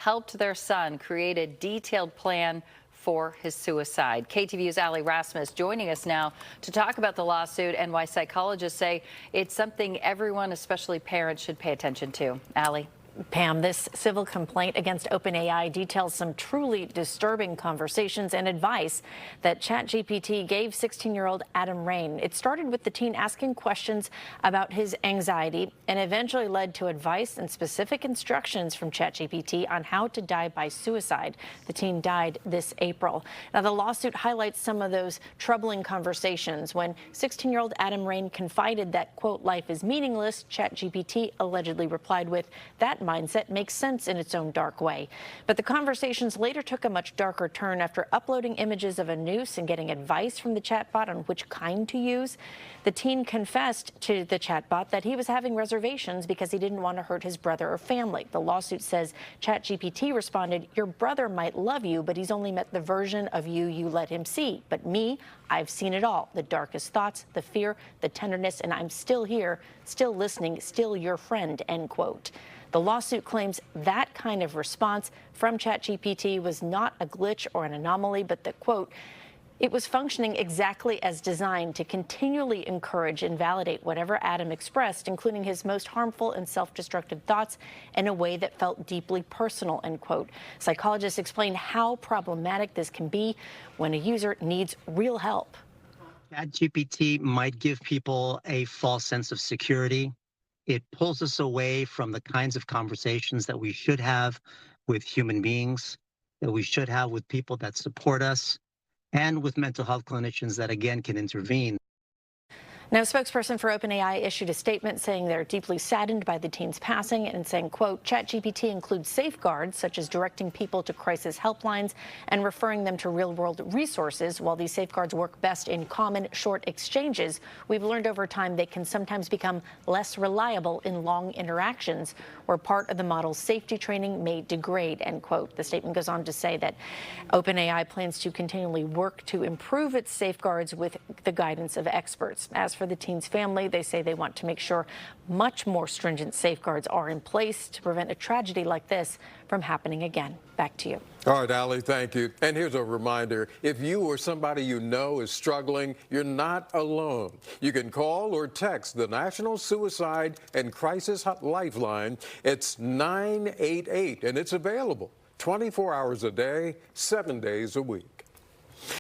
helped their son create a detailed plan for his suicide. KTVU's Allie Rasmus joining us now to talk about the lawsuit and why psychologists say it's something everyone, especially parents, should pay attention to. Allie. Pam, this civil complaint against OpenAI details some truly disturbing conversations and advice that ChatGPT gave 16-year-old Adam Rain. It started with the teen asking questions about his anxiety and eventually led to advice and specific instructions from ChatGPT on how to die by suicide. The teen died this April. Now, the lawsuit highlights some of those troubling conversations. When 16-year-old Adam Rain confided that, quote, life is meaningless, ChatGPT allegedly replied with, that mindset makes sense in its own dark way. But the conversations later took a much darker turn after uploading images of a noose and getting advice from the chatbot on which kind to use. The teen confessed to the chatbot that he was having reservations because he didn't want to hurt his brother or family. The lawsuit says ChatGPT responded, your brother might love you, but he's only met the version of you let him see. But me, I've seen it all. The darkest thoughts, the fear, the tenderness, and I'm still here, still listening, still your friend, end quote. The lawsuit claims that kind of response from ChatGPT was not a glitch or an anomaly, but that, quote, it was functioning exactly as designed to continually encourage and validate whatever Adam expressed, including his most harmful and self-destructive thoughts, in a way that felt deeply personal, end quote. Psychologists explain how problematic this can be when a user needs real help. ChatGPT might give people a false sense of security. It pulls us away from the kinds of conversations that we should have with human beings, that we should have with people that support us, and with mental health clinicians that, again, can intervene. Now, a spokesperson for OpenAI issued a statement saying they're deeply saddened by the teen's passing and saying, quote, ChatGPT includes safeguards such as directing people to crisis helplines and referring them to real-world resources. While these safeguards work best in common, short exchanges, we've learned over time they can sometimes become less reliable in long interactions where part of the model's safety training may degrade, end quote. The statement goes on to say that OpenAI plans to continually work to improve its safeguards with the guidance of experts. As for the teen's family, they say they want to make sure much more stringent safeguards are in place to prevent a tragedy like this from happening again. Back to you. All right, Allie, thank you. And here's a reminder, if you or somebody you know is struggling, you're not alone. You can call or text the National Suicide and Crisis Lifeline. It's 988, and it's available 24 hours a day, 7 days a week.